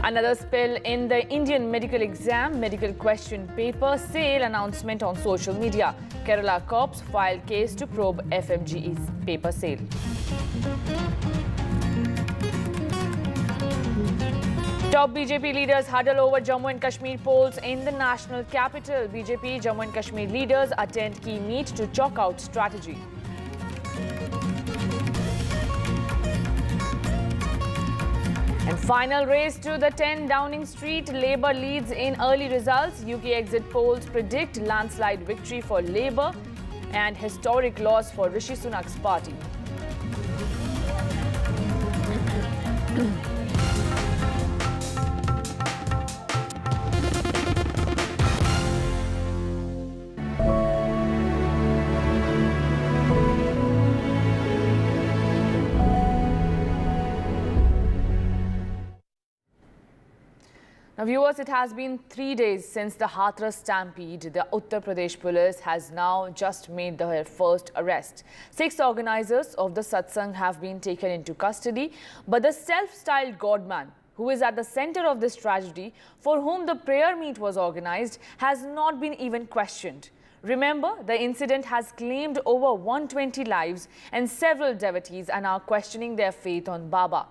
Another spill in the Indian medical exam, medical question paper sale announcement on social media. Kerala cops filed case to probe FMGE's paper sale. Top BJP leaders huddle over Jammu and Kashmir polls in the national capital. BJP Jammu and Kashmir leaders attend key meet to chalk out strategy. And final race to the 10 Downing Street. Labour leads in early results. UK exit polls predict landslide victory for Labour and historic loss for Rishi Sunak's party. Now, viewers, it has been 3 days since the Hathras stampede. The Uttar Pradesh police has now just made their first arrest. 6 organizers of the satsang have been taken into custody, but the self-styled godman, who is at the center of this tragedy, for whom the prayer meet was organized, has not been even questioned. Remember, the incident has claimed over 120 lives and several devotees are now questioning their faith on Baba.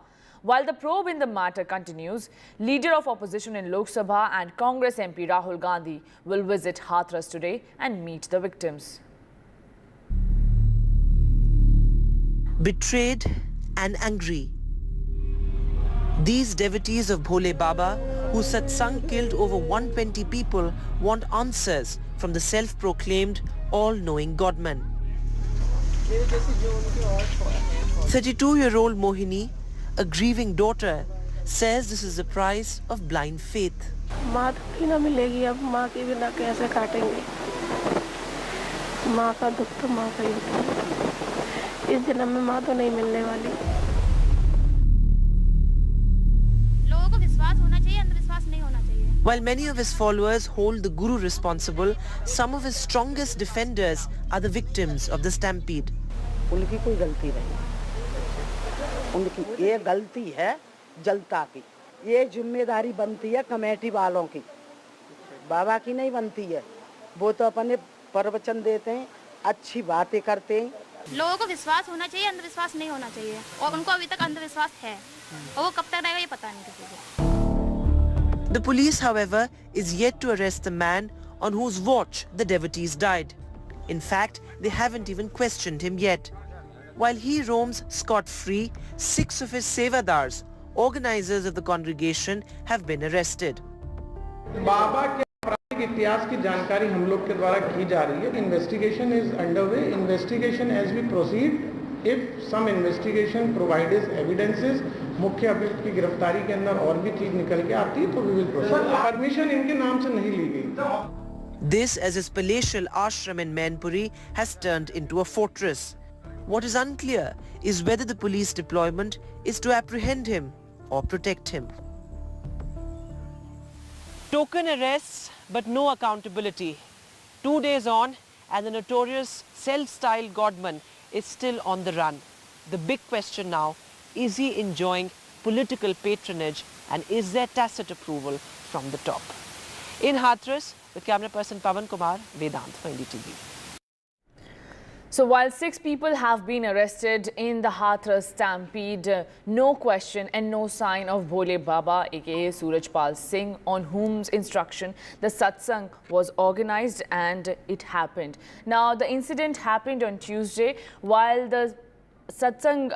While the probe in the matter continues, Leader of Opposition in Lok Sabha and Congress MP Rahul Gandhi will visit Hathras today and meet the victims. Betrayed and angry, these devotees of Bhole Baba, who satsang killed over 120 people, want answers from the self-proclaimed all-knowing Godman. 32-year-old Mohini, a grieving daughter, says this is the price of blind faith. माँ तो ना मिलेगी, अब माँ के बिना कैसे काटेंगे? माँ का दुख तो माँ का ही होता है। इस जन्म में माँ तो नहीं मिलने वाली। लोगों को विश्वास होना चाहिए, अंधविश्वास नहीं होना चाहिए। While many of his followers hold the Guru responsible, some of his strongest defenders are the victims of the stampede. उनकी कोई गलती नहीं, उनकी ये गलती है जनता की। ये जिम्मेदारी बनती है कमेटी वालों की, बाबा की नहीं बनती है। वो तो अपने प्रवचन देते हैं, अच्छी बातें करते हैं। लोगों को विश्वास होना चाहिए, अंधविश्वास नहीं होना चाहिए, और उनको अभी तक अंधविश्वास है, और वो कब तक रहेगा ये पता नहीं किसी को। The police, however, is yet to arrest the man on whose watch the devotees died. In fact, they haven't even questioned him yet. While he roams scot-free, 6 of his sevadars, organizers of the congregation, have been arrested. बाबा के आपराधिक इतिहास की जानकारी हम लोग के द्वारा की जा रही है. Investigation is underway. Investigation as we proceed. If some investigation provides evidences, मुख्य अभियुक्त की गिरफ्तारी के अंदर और भी चीज निकल के आती है तो we will proceed. Permission इनके नाम से नहीं ली गई. This, as his palatial ashram in Mainpuri has turned into a fortress. What is unclear is whether the police deployment is to apprehend him or protect him. Token arrests but no accountability. 2 days on and the notorious self-styled godman is still on the run. The big question now, is he enjoying political patronage and is there tacit approval from the top? In Hathras, with camera person Pavan Kumar, Vedant for NDTV. So while 6 people have been arrested in the Hathras stampede, no question and no sign of Bhole Baba, aka Surajpal Singh, on whom's instruction the satsang was organized and it happened. Now, the incident happened on Tuesday. While the satsang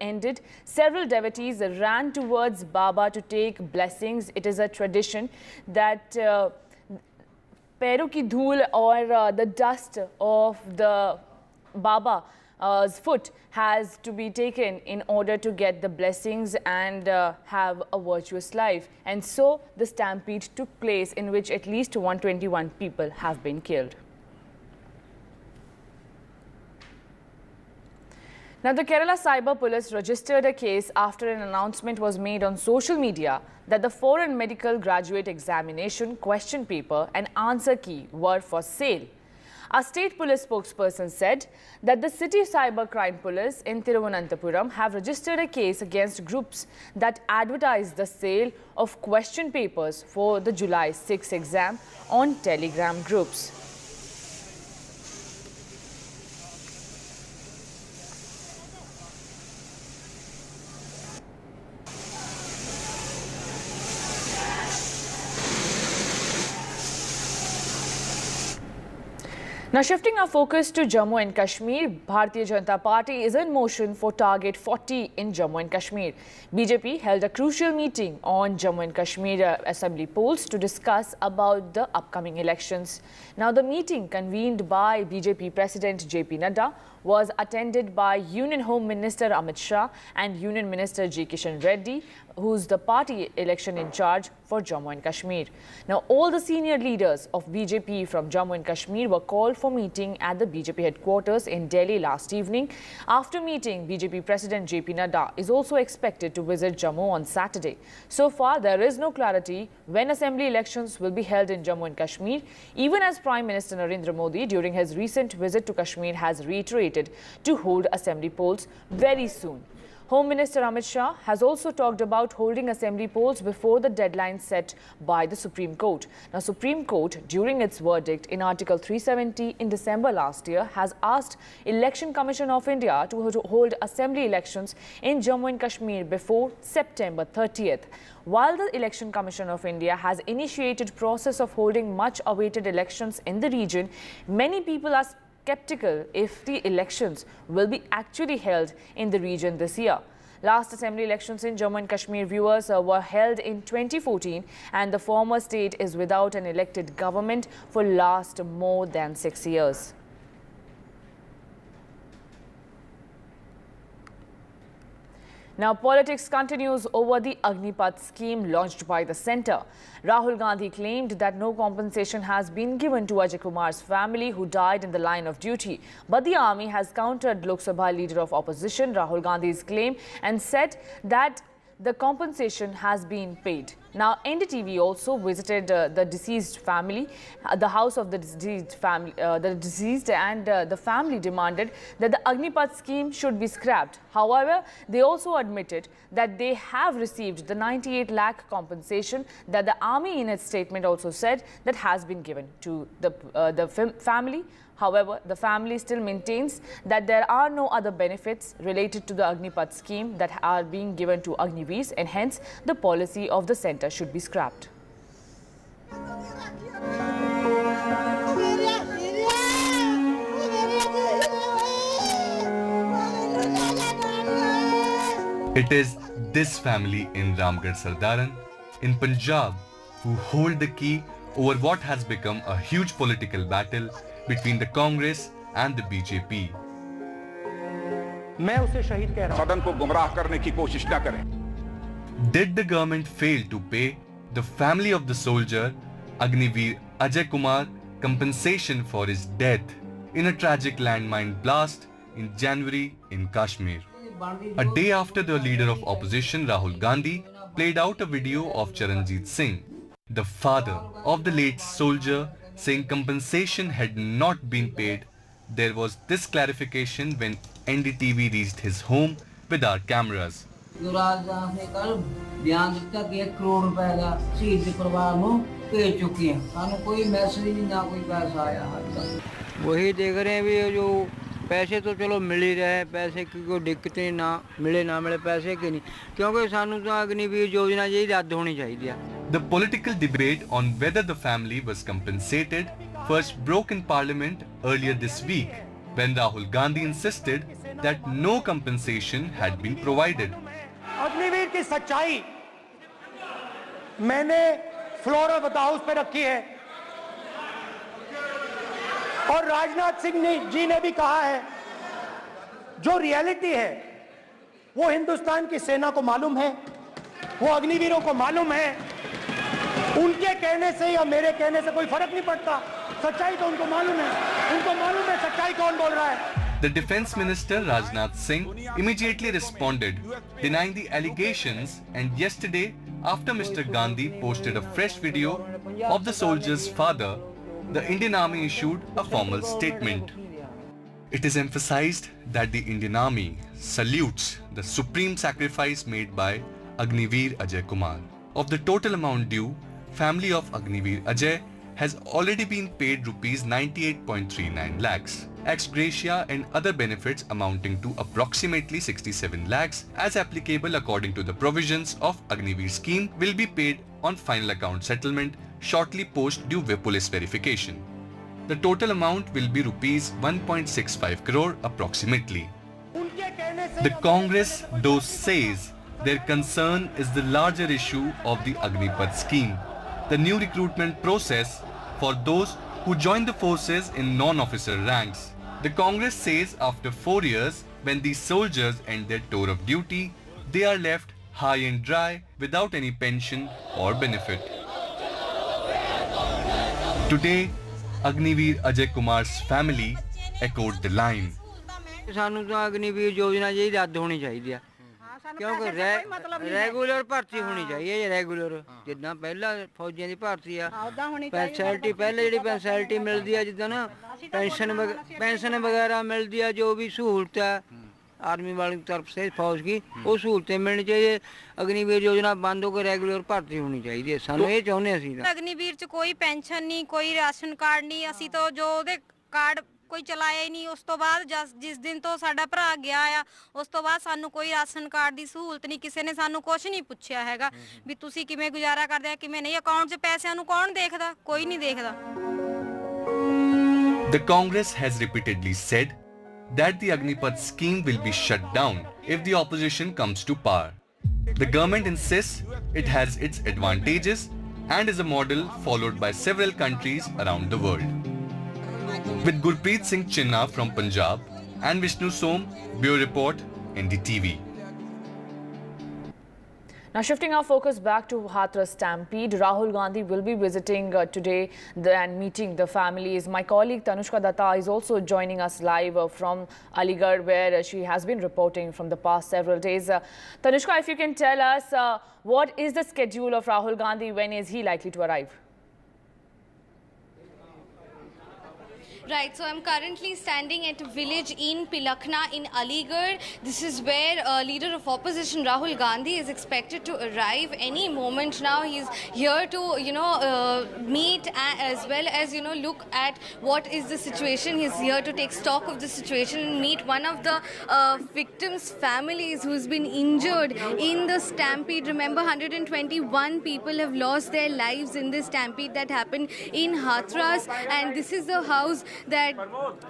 ended, several devotees ran towards Baba to take blessings. It is a tradition that पैरों की धूल और the dust of the Baba's foot has to be taken in order to get the blessings and have a virtuous life. And so the stampede took place, in which at least 121 people have been killed. Now, the Kerala Cyber Police registered a case after an announcement was made on social media that the foreign medical graduate examination question paper and answer key were for sale. A state police spokesperson said that the city cybercrime police in Thiruvananthapuram have registered a case against groups that advertise the sale of question papers for the July 6 exam on Telegram groups. Now shifting our focus to Jammu and Kashmir, Bharatiya Janata Party is in motion for Target 40 in Jammu and Kashmir. BJP held a crucial meeting on Jammu and Kashmir assembly polls to discuss about the upcoming elections. Now the meeting, convened by BJP President JP Nadda, was attended by Union Home Minister Amit Shah and Union Minister G. Kishan Reddy, who's the party election in charge for Jammu and Kashmir. Now, all the senior leaders of BJP from Jammu and Kashmir were called for meeting at the BJP headquarters in Delhi last evening. After meeting, BJP President JP Nadda is also expected to visit Jammu on Saturday. So far, there is no clarity when assembly elections will be held in Jammu and Kashmir, even as Prime Minister Narendra Modi, during his recent visit to Kashmir, has reiterated to hold assembly polls very soon. Home Minister Amit Shah has also talked about holding assembly polls before the deadline set by the Supreme Court. Now, Supreme Court, during its verdict in Article 370 in December last year, has asked Election Commission of India to hold assembly elections in Jammu and Kashmir before September 30th. While the Election Commission of India has initiated process of holding much awaited elections in the region, many people are skeptical if the elections will be actually held in the region this year. Last assembly elections in Jammu and Kashmir, viewers, were held in 2014, and the former state is without an elected government for last more than 6 years. Now, politics continues over the Agnipath scheme launched by the centre. Rahul Gandhi claimed that no compensation has been given to Ajay Kumar's family, who died in the line of duty. But the army has countered Lok Sabha leader of opposition Rahul Gandhi's claim and said that the compensation has been paid. Now, NDTV also visited the deceased family, the house of the deceased family, and the family demanded that the Agnipath scheme should be scrapped. However, they also admitted that they have received the 98 lakh compensation that the army in its statement also said that has been given to the family. However, the family still maintains that there are no other benefits related to the Agnipath scheme that are being given to Agniveers, and hence the policy of the centre should be scrapped. It is this family in Ramgarh Sardaran, in Punjab, who hold the key over what has become a huge political battle between the Congress and the BJP. मैं उसे शहीद कह रहा हूं। सदन को गुमराह करने की कोशिश न करें। Did the government fail to pay the family of the soldier Agniveer Ajay Kumar compensation for his death in a tragic landmine blast in January in Kashmir? A day after the leader of opposition Rahul Gandhi played out a video of Charanjit Singh, the father of the late soldier, saying compensation had not been paid, there was this clarification when NDTV reached his home with our cameras. वही देख रहे हैं भी जो पैसे तो चलो मिल ही रहे हैं, पैसे की कोई दिक्कतें ना मिले पैसे की नहीं, क्योंकि सानू तो अग्निवीर योजना जी रद्द होनी चाहिए। The political debate on whether the family was compensated first broke in Parliament earlier this week, when Rahul Gandhi insisted that no compensation had been provided. Agniveer की सच्चाई मैंने फ्लोर ऑफ द हाउस पे रखी है, और राजनाथ सिंह जी ने भी कहा है, जो रियलिटी है वो हिंदुस्तान की सेना को मालूम है, वो अग्निवीरों को मालूम है। उनके कहने से या मेरे कहने से कोई फर्क नहीं पड़ता, सच्चाई तो उनको मालूम है सच्चाई कौन बोल रहा है। The Defence Minister Rajnath Singh immediately responded, denying the allegations, and yesterday, after Mr. Gandhi posted a fresh video of the soldier's father, the Indian Army issued a formal statement. It is emphasized that the Indian Army salutes the supreme sacrifice made by Agniveer Ajay Kumar. Of the total amount due, family of Agniveer Ajay has already been paid rupees 98.39 lakhs. Ex gratia and other benefits amounting to approximately 67 lakhs as applicable according to the provisions of Agniveer scheme will be paid on final account settlement shortly post due police verification. The total amount will be rupees 1.65 crore approximately. The Congress though says their concern is the larger issue of the Agnipath scheme, the new recruitment process for those who join the forces in non-officer ranks. The Congress says after 4 years, when these soldiers end their tour of duty, they are left high and dry without any pension or benefit. Today, Agniveer Ajay Kumar's family echoed the line. ਸਾਨੂੰ ਤਾਂ ਅਗਨੀਵੀਰ ਯੋਜਨਾ ਜਿਹੜੀ ਰੱਦ ਹੋਣੀ ਚਾਹੀਦੀ ਆ ਕਿਉਂਕਿ regular ਭਰਤੀ ਹੋਣੀ ਚਾਹੀਦੀ ਹੈ ਰੈਗੂਲਰ ਜਿੱਦਾਂ ਪਹਿਲਾਂ ਫੌਜੀਆਂ ਦੀ ਭਰਤੀ ਆ ਪੈਨਸ਼ਨਟੀ ਪਹਿਲੇ ਜਿਹੜੀ ਪੈਨਸ਼ਨਟੀ ਮਿਲਦੀ ਆ ਜਿੱਦਾਂ ਨਾ ਪੈਨਸ਼ਨ ਵਗੈरह ਮਿਲਦੀ ਆ ਜੋ ਵੀ ਸਹੂਲਤ ਆ आर्मी वालों की तरफ से फौज की वो सहूलतें मिलनी चाहिए अग्निवीर योजना बंद होकर रेगुलर भर्ती होनी चाहिए सानू ये चाहुंदे असीं अग्निवीर च कोई पेंशन नहीं कोई राशन कार्ड नहीं असीं तो जो ਉਹਦੇ कार्ड कोई चलाया ही नहीं उस तो बाद जिस दिन तो साडा भरा गया आ उस तो बाद सानू कोई राशन कार्ड दी सहूलत नहीं किसी ने सानू कुछ नहीं पुछया हैगा भी तुसीं किवें गुजारा करदे आ किवें नहीं अकाउंट 'ਚ पैसिਆਂ ਨੂੰ कौन देखदा कोई नहीं देखदा The Congress has repeatedly said that the Agnipath scheme will be shut down if the opposition comes to power. The government insists it has its advantages and is a model followed by several countries around the world. With Gurpreet Singh Chinna from Punjab and Vishnu Som, Bureau Report, NDTV. Now shifting our focus back to Hathras stampede, Rahul Gandhi will be visiting today and meeting the families. My colleague Tanushka Datta is also joining us live from Aligarh where she has been reporting from the past several days. Tanushka, if you can tell us what is the schedule of Rahul Gandhi, when is he likely to arrive? Right, so I'm currently standing at a village in Pilakna in Aligarh. This is where leader of opposition Rahul Gandhi is expected to arrive any moment now. He's here to, meet as well as, look at what is the situation. He's here to take stock of the situation and meet one of the victims' families who's been injured in the stampede. Remember, 121 people have lost their lives in this stampede that happened in Hathras, and this is the house that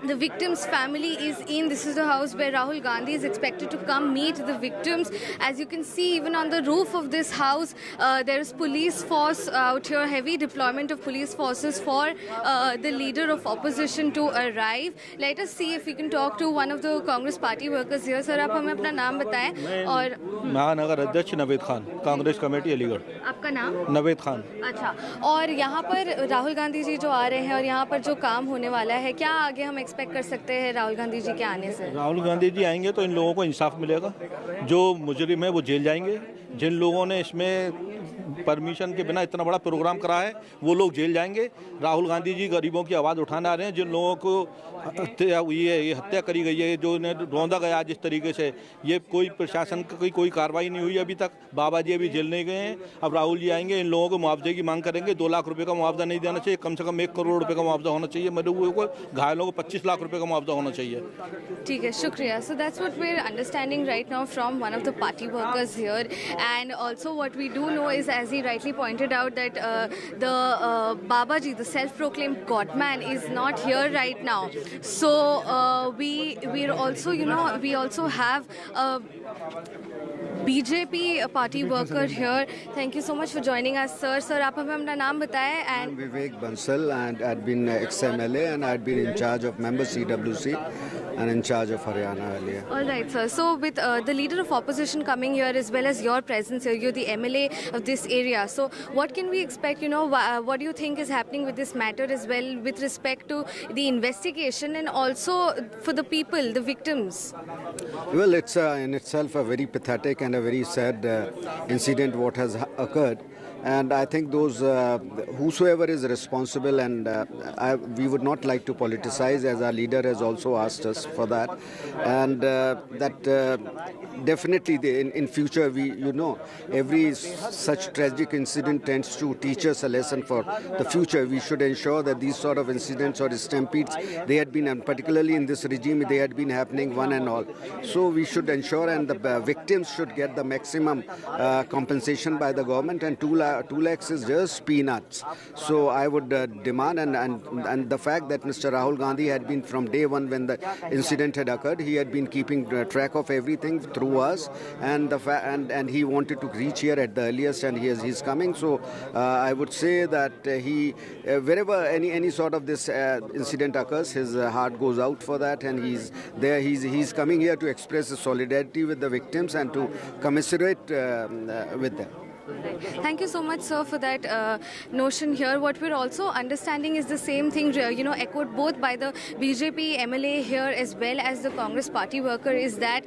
the victim's family is in. This is the house where Rahul Gandhi is expected to come meet the victims. As you can see, even on the roof of this house, there is police force out here, heavy deployment of police forces for the leader of opposition to arrive. Let us see if we can talk to one of the Congress party workers here. Sir, आप हमें अपना नाम बताएं और महानगर अध्यक्ष Naved Khan, Congress committee Aligarh. आपका नाम? नवेद खान। अच्छा, और यहाँ पर राहुल गांधी जी जो आ रहे हैं और यहाँ पर जो काम होने वाला है, क्या आगे हम एक्सपेक्ट कर सकते हैं राहुल गांधी जी के आने से? राहुल गांधी जी आएंगे तो इन लोगों को इंसाफ मिलेगा, जो मुजरिम है वो जेल जाएंगे, जिन लोगों ने इसमें परमिशन के बिना इतना बड़ा प्रोग्राम करा है वो लोग जेल जाएंगे। राहुल गांधी जी गरीबों की आवाज़ उठाने आ रहे हैं, जिन लोगों को हत्या हुई है, ये हत्या करी गई है, जो इन्हें रौंदा गया जिस तरीके से, ये कोई प्रशासन की कोई कार्रवाई नहीं हुई अभी तक। बाबा जी अभी जेल नहीं गए हैं, अब राहुल जी आएंगे, इन लोगों को मुआवजे की मांग करेंगे। 2 लाख रुपए का मुआवजा नहीं देना चाहिए, कम से कम 1 करोड़ रुपए का मुआवजा होना चाहिए। मरे हुए को घायलों को 25 लाख रुपए का मुआवजा होना चाहिए। ठीक है, शुक्रिया। So that's what we're understanding right now from one of the party workers here, and also what we do know is, as he rightly pointed out, that the Babaji, the self-proclaimed God-man, is not here right now. So we're also, we also have a BJP party worker here. Thank you so much for joining us, sir. Sir, आप हमें अपना नाम बताएं. And Vivek Bansal, and I'd been ex-MLA, and I'd been in charge of member CWC and in charge of Haryana earlier. All right, sir. So with the leader of opposition coming here, as well as your presence here, you're the MLA of this area. So what can we expect? What do you think is happening with this matter as well, with respect to the investigation and also for the people, the victims? Well, it's in itself a very pathetic and a very sad incident what has occurred. And I think those, whosoever is responsible, and we would not like to politicize, as our leader has also asked us for that. And definitely in future, every such tragic incident tends to teach us a lesson for the future. We should ensure that these sort of incidents or stampedes, they had been, and particularly in this regime, they had been happening one and all. So we should ensure, and the victims should get the maximum compensation by the government, and 2 lakhs is just peanuts. So I would demand, and the fact that Mr. Rahul Gandhi had been from day one when the incident had occurred, he had been keeping track of everything through us, and he wanted to reach here at the earliest, and he's coming. So I would say that he, wherever any sort of this incident occurs, his heart goes out for that, and he's there. He's coming here to express his solidarity with the victims and to commiserate with them. Thank you so much, sir, for that notion here. What we're also understanding is the same thing, echoed both by the BJP MLA here as well as the Congress party worker, is that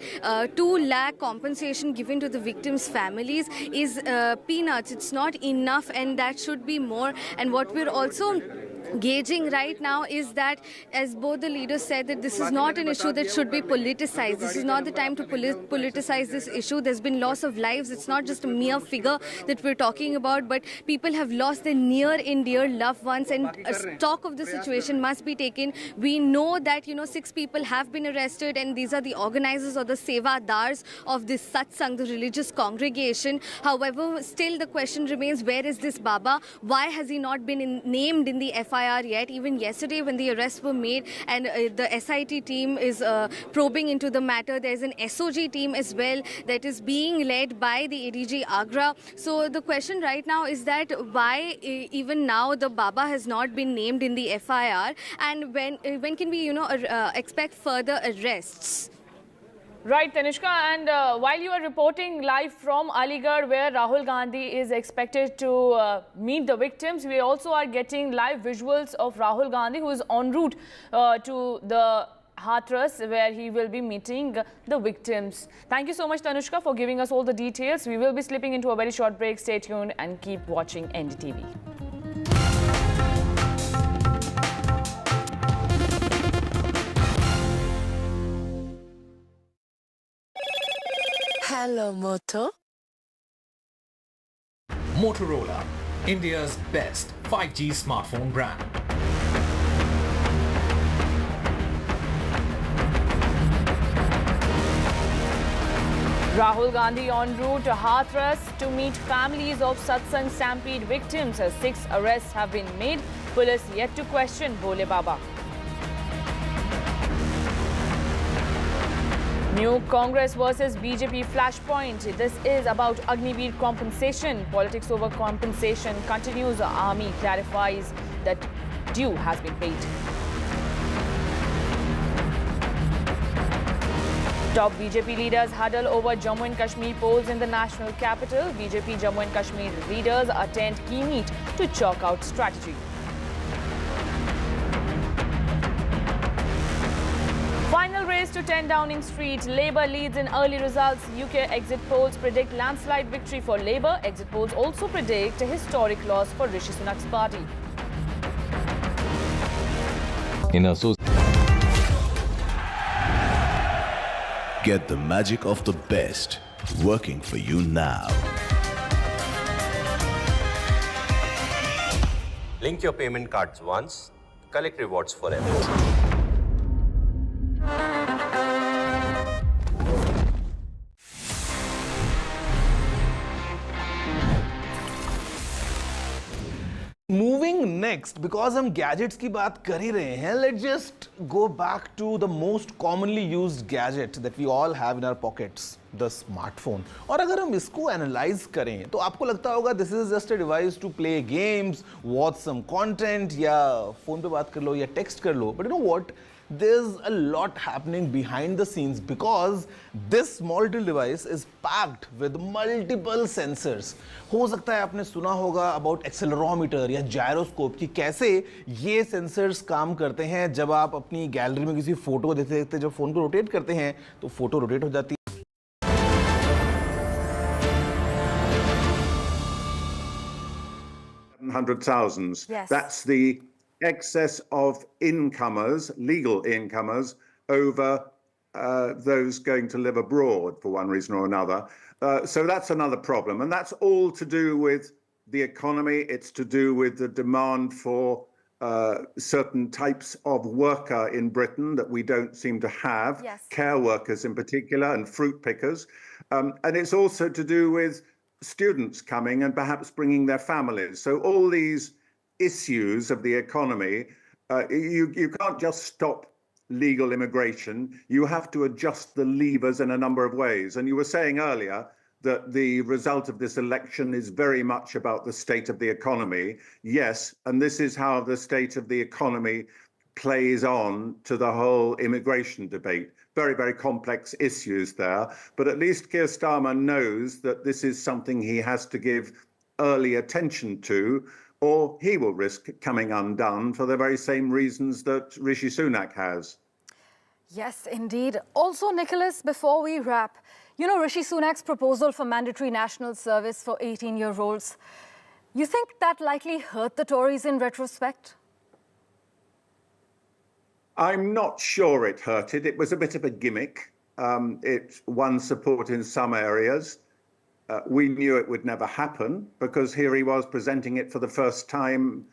2 lakh compensation given to the victims' families is peanuts. It's not enough, and that should be more. And what we're also gauging right now is that, as both the leaders said, that this is not an issue that should be politicized. This is not the time to politicize this issue. There's been loss of lives. It's not just a mere figure that we're talking about, but people have lost their near and dear loved ones, and a stock of the situation must be taken. We know that 6 people have been arrested, and these are the organizers or the sevadars of this satsang, the religious congregation. However, still the question remains, where is this Baba? Why has he not been named in the FIR yet? Even yesterday when the arrests were made, and the SIT team is probing into the matter. There's an SOG team as well that is being led by the ADG Agra. So the question right now is that why even now the Baba has not been named in the FIR, and when can we expect further arrests? Right, Tanishka, and while you are reporting live from Aligarh, where Rahul Gandhi is expected to meet the victims, we also are getting live visuals of Rahul Gandhi, who is en route to the Hathras, where he will be meeting the victims. Thank you so much, Tanushka, for giving us all the details. We will be slipping into a very short break. Stay tuned and keep watching NDTV. Hello, Moto. Motorola, India's best 5G smartphone brand. Rahul Gandhi en route to Hathras to meet families of Satsang Stampede victims. 6 arrests have been made. Police yet to question Bole Baba. New Congress versus BJP flashpoint. This is about Agniveer compensation. Politics over compensation continues. The army clarifies that due has been paid. Top BJP leaders huddle over Jammu and Kashmir polls in the national capital. BJP Jammu and Kashmir leaders attend key meet to chalk out strategy. Final race to 10 Downing Street. Labour leads in early results. UK exit polls predict landslide victory for Labour. Exit polls also predict a historic loss for Rishi Sunak's party. Get the magic of the best working for you now. Link your payment cards once, collect rewards forever. Moving next, because हम gadgets की बात कर ही रहे हैं, let's just go back to the most commonly used gadget that we all have in our pockets, the smartphone. और अगर हम इसको analyze करें तो आपको लगता होगा this is just a device to play games, watch some content, या phone पे बात कर लो या text कर लो. But you know what? There's a lot happening behind the scenes because this small little device is packed with multiple sensors. हो सकता है आपने सुना होगा about accelerometer या gyroscope कि कैसे ये sensors काम करते हैं. जब आप अपनी गैलरी में किसी फोटो देखते जब फोन को रोटेट करते हैं तो फोटो रोटेट हो जाती है. 800,000. Yes. That's the excess of incomers, legal incomers, over those going to live abroad for one reason or another. So that's another problem. And that's all to do with the economy. It's to do with the demand for certain types of worker in Britain that we don't seem to have, care workers in particular, and fruit pickers. And it's also to do with students coming and perhaps bringing their families. So all these issues of the economy, you can't just stop legal immigration. You have to adjust the levers in a number of ways. And you were saying earlier that the result of this election is very much about the state of the economy. Yes, and this is how the state of the economy plays on to the whole immigration debate. Very, very complex issues there. But at least Keir Starmer knows that this is something he has to give early attention to, or he will risk coming undone for the very same reasons that Rishi Sunak has. Yes, indeed. Also, Nicholas, before we wrap, you know, Rishi Sunak's proposal for mandatory national service for 18-year-olds, you think that likely hurt the Tories in retrospect? I'm not sure it hurted. It was a bit of a gimmick. It won support in some areas. We knew it would never happen because here he was presenting it for the first time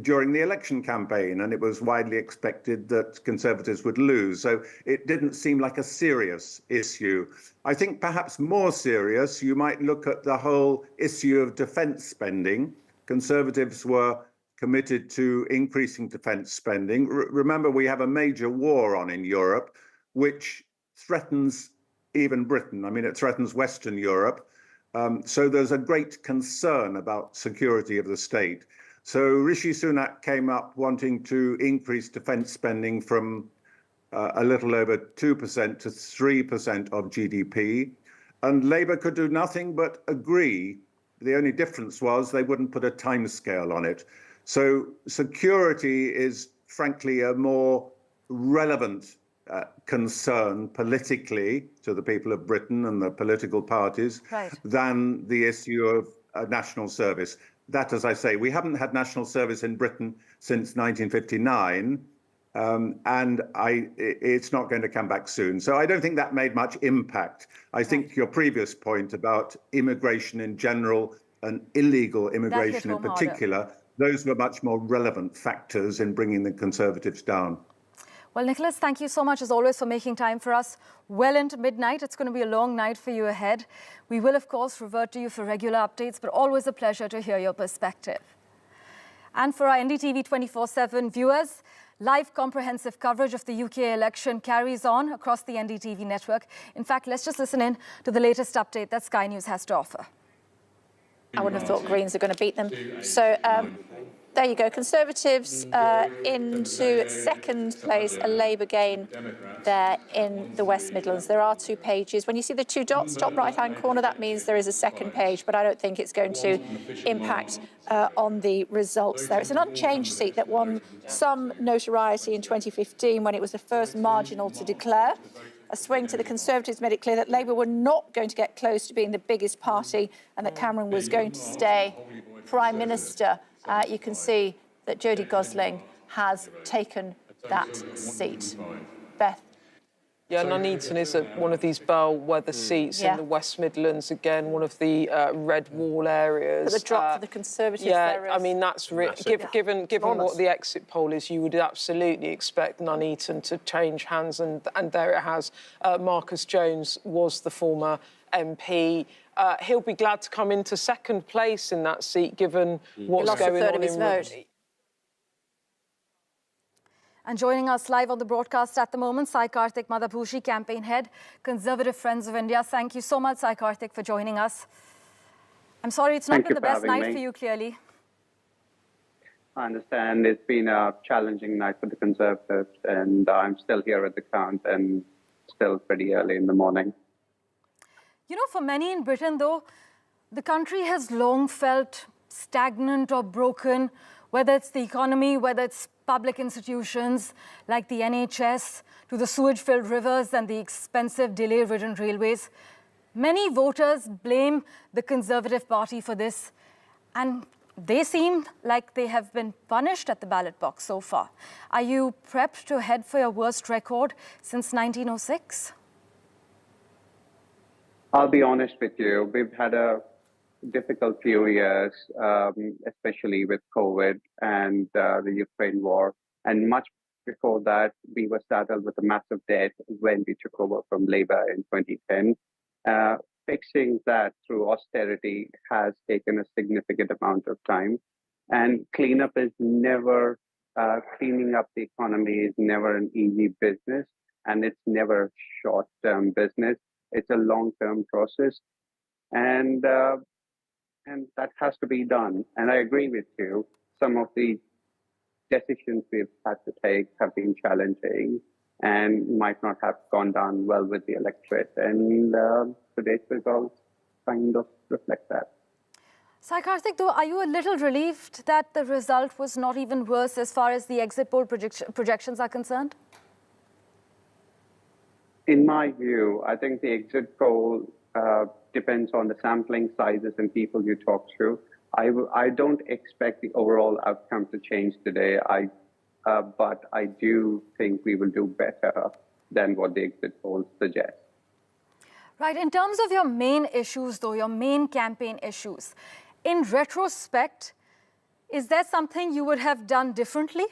during the election campaign, and it was widely expected that Conservatives would lose. So it didn't seem like a serious issue. I think perhaps more serious, you might look at the whole issue of defence spending. Conservatives were committed to increasing defence spending. Remember, we have a major war on in Europe, which threatens even Britain. I mean, it threatens Western Europe. So there's a great concern about security of the state. So Rishi Sunak came up wanting to increase defence spending from a little over 2% to 3% of GDP. And Labour could do nothing but agree. The only difference was they wouldn't put a timescale on it. So security is, frankly, a more relevant concern politically to the people of Britain and the political parties than the issue of national service. That, as I say, we haven't had national service in Britain since 1959, and it's not going to come back soon. So I don't think that made much impact. I think your previous point about immigration in general and illegal immigration in particular, those were much more relevant factors in bringing the Conservatives down. Well, Nicholas, thank you so much, as always, for making time for us well into midnight. It's going to be a long night for you ahead. We will, of course, revert to you for regular updates, but always a pleasure to hear your perspective. And for our NDTV 24/7 viewers, live comprehensive coverage of the UK election carries on across the NDTV network. In fact, let's just listen in to the latest update that Sky News has to offer. I wouldn't have thought Greens are going to beat them. So there you go. Conservatives into second place, a Labour gain there in the West Midlands. There are 2 pages. When you see the 2 dots, top right-hand corner, that means there is a second page, but I don't think it's going to impact on the results there. It's an unchanged seat that won some notoriety in 2015 when it was the first marginal to declare. A swing to the Conservatives made it clear that Labour were not going to get close to being the biggest party and that Cameron was going to stay Prime Minister. You can see that Jodie Gosling has taken that seat. Beth. Yeah, Nuneaton is one of these bellwether seats in the West Midlands. Again, one of the red wall areas. But the drop for the Conservatives yeah, there is... I mean, that's given what the exit poll is, you would absolutely expect Nuneaton to change hands, and there it has. Marcus Jones was the former MP. He'll be glad to come into second place in that seat, given what's going on in... And joining us live on the broadcast at the moment, Sai Karthik Madhapusri, campaign head, Conservative Friends of India. Thank you so much, Sai Karthik, for joining us. I'm sorry it's not been the best night for you, clearly. I understand it's been a challenging night for the Conservatives, and I'm still here at the count and still pretty early in the morning. You know, for many in Britain, though, the country has long felt stagnant or broken, whether it's the economy, whether it's public institutions like the NHS, to the sewage-filled rivers and the expensive delay-ridden railways. Many voters blame the Conservative Party for this. And they seem like they have been punished at the ballot box so far. Are you prepped to head for your worst record since 1906? I'll be honest with you. We've had a difficult few years, especially with COVID and the Ukraine war. And much before that, we were saddled with a massive debt when we took over from Labour in 2010. Fixing that through austerity has taken a significant amount of time. And cleaning up the economy is never an easy business, and it's never a short-term business. It's a long-term process, and that has to be done. And I agree with you. Some of the decisions we've had to take have been challenging and might not have gone down well with the electorate. And today's results kind of reflect that. Sai Karthik, though, are you a little relieved that the result was not even worse as far as the exit poll projections are concerned? In my view, I think the exit poll depends on the sampling sizes and people you talk to. I don't expect the overall outcome to change today, but I do think we will do better than what the exit polls suggest. Right. In terms of your main issues, though, your main campaign issues, in retrospect, is there something you would have done differently?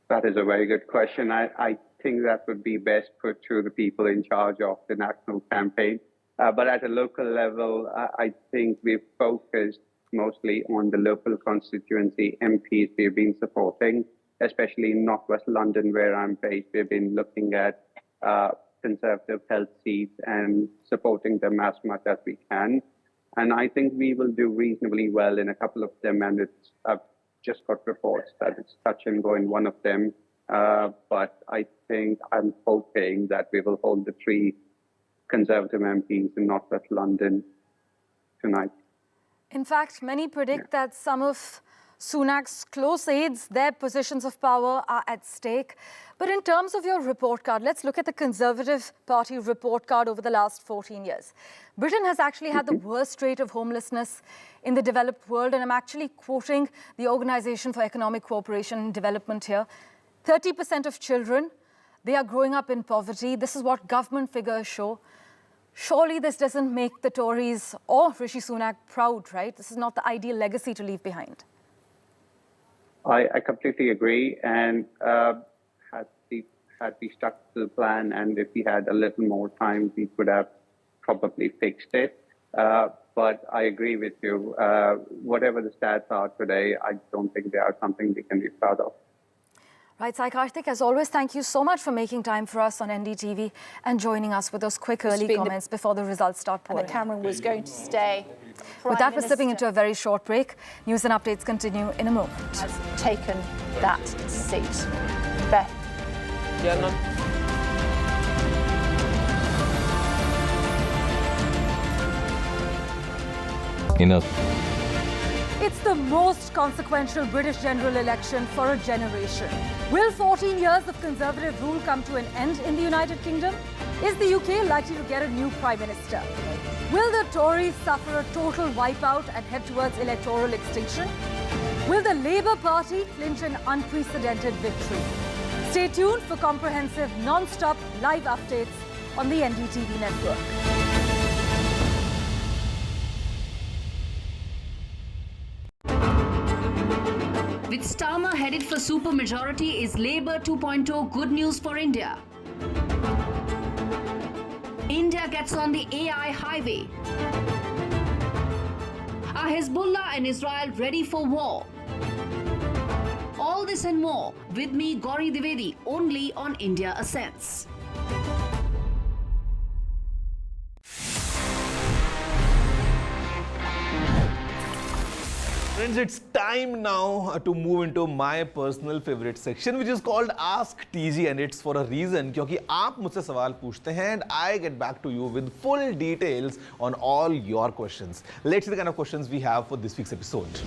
That is a very good question. I think that would be best put to the people in charge of the national campaign. But at a local level, I think we've focused mostly on the local constituency MPs we've been supporting, especially in Northwest London, where I'm based. We've been looking at Conservative health seats and supporting them as much as we can. And I think we will do reasonably well in a couple of them. And I've just got reports that it's touch and go in one of them. But I think I'm hoping that we will hold the 3 Conservative MPs in Northwest London tonight. In fact, many predict that some of Sunak's close aides, their positions of power are at stake. But in terms of your report card, let's look at the Conservative Party report card over the last 14 years. Britain has actually had the worst rate of homelessness in the developed world, and I'm actually quoting the Organization for Economic Cooperation and Development here. 30% of children, they are growing up in poverty. This is what government figures show. Surely this doesn't make the Tories or Rishi Sunak proud, right? This is not the ideal legacy to leave behind. I completely agree. And had we stuck to the plan, and if we had a little more time, we could have probably fixed it. But I agree with you. Whatever the stats are today, I don't think they are something we can be proud of. Right, Sai Karthik, as always, thank you so much for making time for us on NDTV and joining us with those quick early comments before the results start pouring. And the Cameron was going to stay. With that, we're slipping into a very short break. News and updates continue in a moment. Has taken that seat. Beth. Enough. It's the most consequential British general election for a generation. Will 14 years of Conservative rule come to an end in the United Kingdom? Is the UK likely to get a new Prime Minister? Will the Tories suffer a total wipeout and head towards electoral extinction? Will the Labour Party clinch an unprecedented victory? Stay tuned for comprehensive, non-stop live updates on the NDTV network. With Starmer headed for supermajority, is Labour 2.0 good news for India? India gets on the AI highway. Are Hezbollah and Israel ready for war? All this and more with me, Gauri Dwivedi, only on India Ascents. Friends, it's time now to move into my personal favorite section, which is called Ask TG, and it's for a reason, क्योंकि आप मुझसे सवाल पूछते हैं and I get back to you with full details on all your questions. Let's see the kind of questions we have for this week's episode.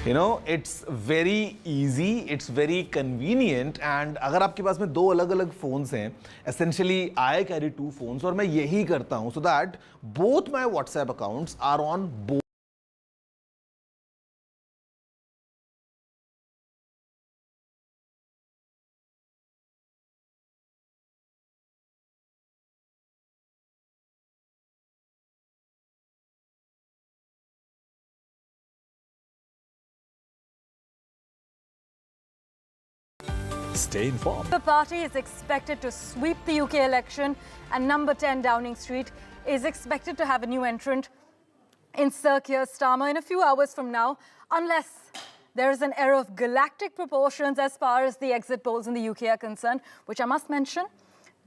You know, it's very easy, it's very convenient, and अगर आपके पास में दो अलग-अलग phones हैं, essentially I carry two phones और मैं यही करता हूँ so that both my WhatsApp accounts are on both. Stay informed. The party is expected to sweep the UK election, and number 10 Downing Street is expected to have a new entrant in Sir Keir Starmer in a few hours from now, unless there is an error of galactic proportions as far as the exit polls in the UK are concerned, which I must mention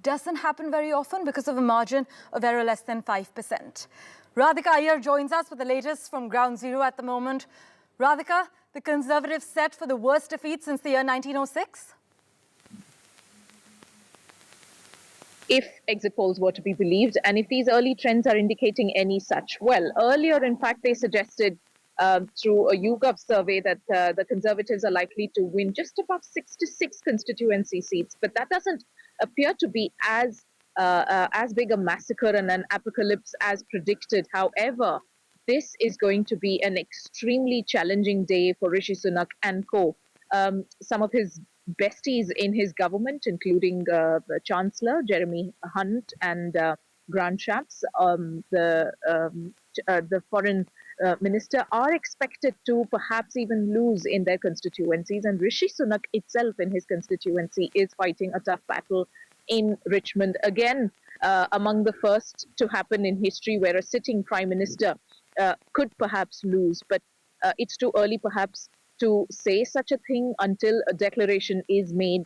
doesn't happen very often because of a margin of error less than 5%. Radhika Iyer joins us with the latest from ground zero at the moment. Radhika, the Conservatives set for the worst defeat since the year 1906? If exit polls were to be believed, and if these early trends are indicating any such. Well, earlier, in fact, they suggested through a YouGov survey that the Conservatives are likely to win just above 66 constituency seats, but that doesn't appear to be as big a massacre and an apocalypse as predicted. However, this is going to be an extremely challenging day for Rishi Sunak and co. Some of his besties in his government, including the Chancellor, Jeremy Hunt, and Grant Shapps, the foreign minister, are expected to perhaps even lose in their constituencies. And Rishi Sunak itself in his constituency is fighting a tough battle in Richmond. Again, among the first to happen in history where a sitting prime minister could perhaps lose. But it's too early perhaps to say such a thing until a declaration is made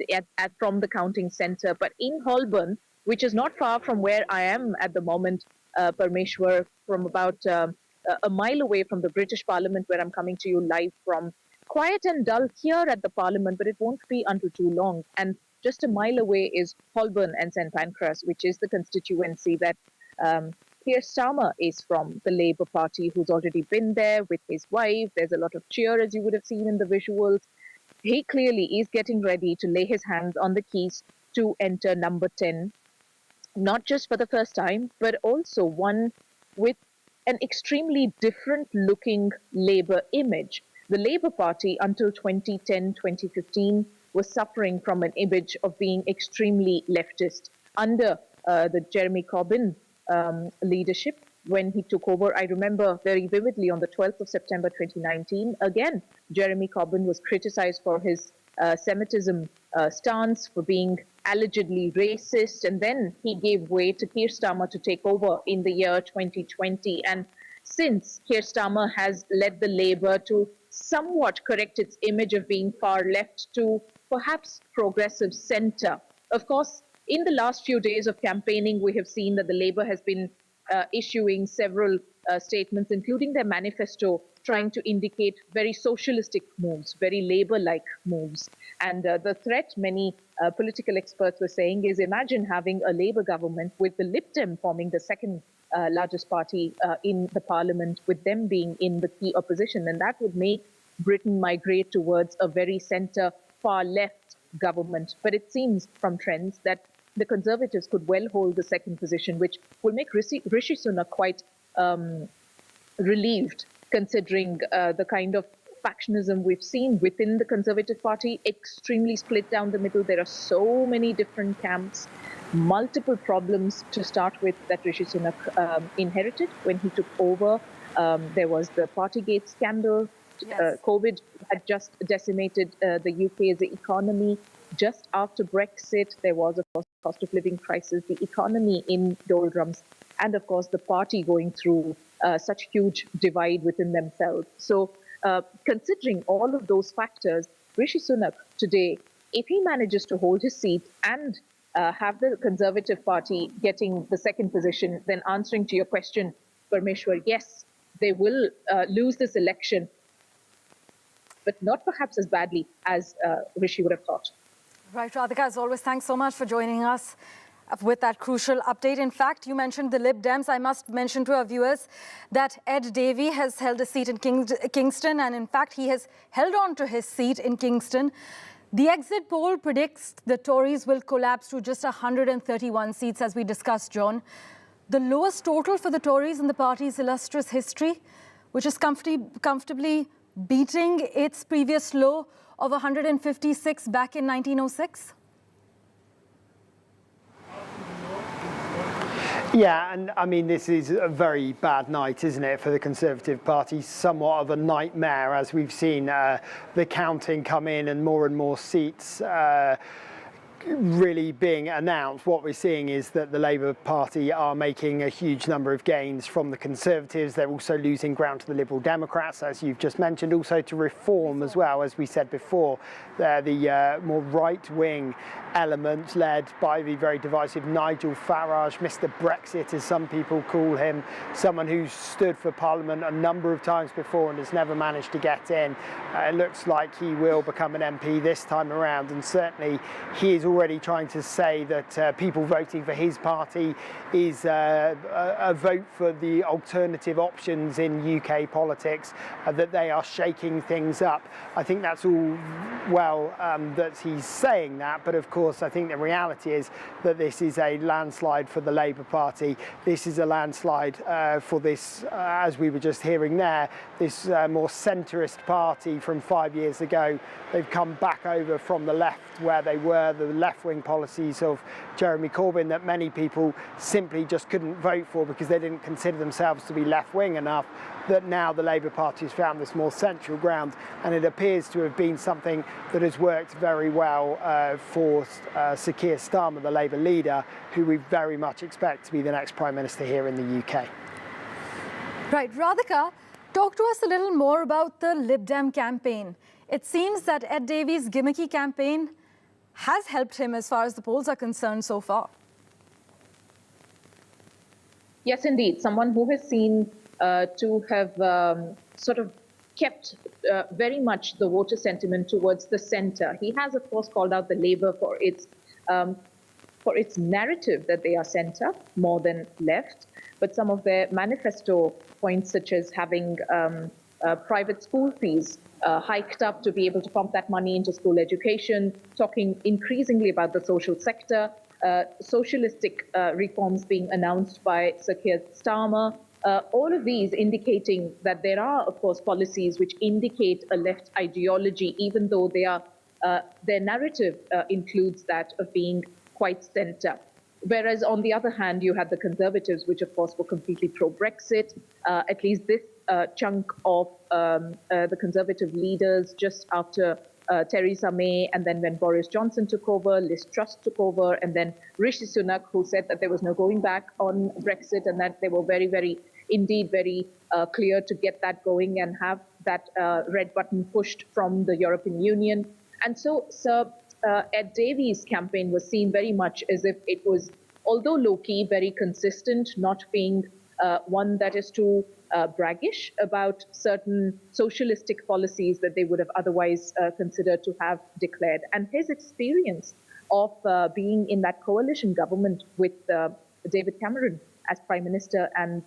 from the counting centre. But in Holborn, which is not far from where I am at the moment, Parmeshwar, from about a mile away from the British Parliament, where I'm coming to you live from. Quiet and dull here at the Parliament, but it won't be until too long. And just a mile away is Holborn and St Pancras, which is the constituency that Keir Starmer is from, the Labour Party, who's already been there with his wife. There's a lot of cheer, as you would have seen in the visuals. He clearly is getting ready to lay his hands on the keys to enter number 10, not just for the first time, but also one with an extremely different looking Labour image. The Labour Party until 2010, 2015 was suffering from an image of being extremely leftist. Under the Jeremy Corbyn leadership, when he took over, I remember very vividly on the 12th of September 2019, again, Jeremy Corbyn was criticized for his Semitism stance, for being allegedly racist, and then he gave way to Keir Starmer to take over in the year 2020. And since, Keir Starmer has led the Labour to somewhat correct its image of being far left to perhaps progressive centre. Of course, in the last few days of campaigning, we have seen that the Labour has been issuing several statements, including their manifesto, trying to indicate very socialistic moves, very Labour-like moves. And the threat, many political experts were saying, is imagine having a Labour government with the Lib Dem forming the second largest party in the Parliament, with them being in the key opposition. And that would make Britain migrate towards a very centre, far-left government. But it seems from trends that the Conservatives could well hold the second position, which will make Rishi Sunak quite relieved, considering the kind of factionism we've seen within the Conservative Party, extremely split down the middle. There are so many different camps, multiple problems to start with that Rishi Sunak inherited when he took over. There was the Partygate scandal. Yes. COVID had just decimated the UK's economy. Just after Brexit, there was, of course, cost of living crisis, the economy in doldrums, and, of course, the party going through such huge divide within themselves. So, considering all of those factors, Rishi Sunak today, if he manages to hold his seat and have the Conservative Party getting the second position, then answering to your question, Parmeshwar, yes, they will lose this election, but not perhaps as badly as Rishi would have thought. Right, Radhika, as always, thanks so much for joining us. with that crucial update. In fact, you mentioned the Lib Dems. I must mention to our viewers that Ed Davey has held a seat in Kingston, and in fact, he has held on to his seat in Kingston. The exit poll predicts the Tories will collapse to just 131 seats, as we discussed, John. The lowest total for the Tories in the party's illustrious history, which is comfortably beating its previous low of 156 back in 1906. Yeah, and I mean, this is a very bad night, isn't it, for the Conservative Party? Somewhat of a nightmare, as we've seen the counting come in and more seats really being announced. What we're seeing is that the Labour Party are making a huge number of gains from the Conservatives. They're also losing ground to the Liberal Democrats, as you've just mentioned, also to Reform as well, as we said before. They're the more right-wing element led by the very divisive Nigel Farage, Mr. Brexit, as some people call him, someone who's stood for Parliament a number of times before and has never managed to get in. It looks like he will become an MP this time around, and certainly he is already trying to say that people voting for his party is a vote for the alternative options in UK politics, that they are shaking things up. I think that's all well that he's saying that, but of course I think the reality is that this is a landslide for the Labour Party. This is a landslide for this, as we were just hearing there, this more centrist party from 5 years ago. They've come back over from the left where they were, the left-wing policies of Jeremy Corbyn that many people simply just couldn't vote for because they didn't consider themselves to be left-wing enough, that now the Labour Party has found this more central ground, and it appears to have been something that has worked very well for Sir Keir Starmer, the Labour leader, who we very much expect to be the next Prime Minister here in the UK. Right, Radhika, talk to us a little more about the Lib Dem campaign. It seems that Ed Davey's gimmicky campaign has helped him as far as the polls are concerned so far. Yes, indeed. Someone who has seen to have sort of kept very much the voter sentiment towards the centre. He has, of course, called out the Labour for its narrative that they are centre more than left. But some of their manifesto points, such as having private school fees hiked up to be able to pump that money into school education, talking increasingly about the social sector, socialistic reforms being announced by Sir Keir Starmer, all of these indicating that there are, of course, policies which indicate a left ideology, even though they are, their narrative includes that of being quite centre. Whereas on the other hand, you had the Conservatives, which of course were completely pro-Brexit. At least this chunk of the Conservative leaders just after Theresa May, and then when Boris Johnson took over, Liz Truss took over, and then Rishi Sunak, who said that there was no going back on Brexit and that they were very clear to get that going and have that red button pushed from the European Union. And so Sir Ed Davey's campaign was seen very much as if it was, although low-key, very consistent, not being one that is too braggish about certain socialistic policies that they would have otherwise considered to have declared. And his experience of being in that coalition government with David Cameron as Prime Minister and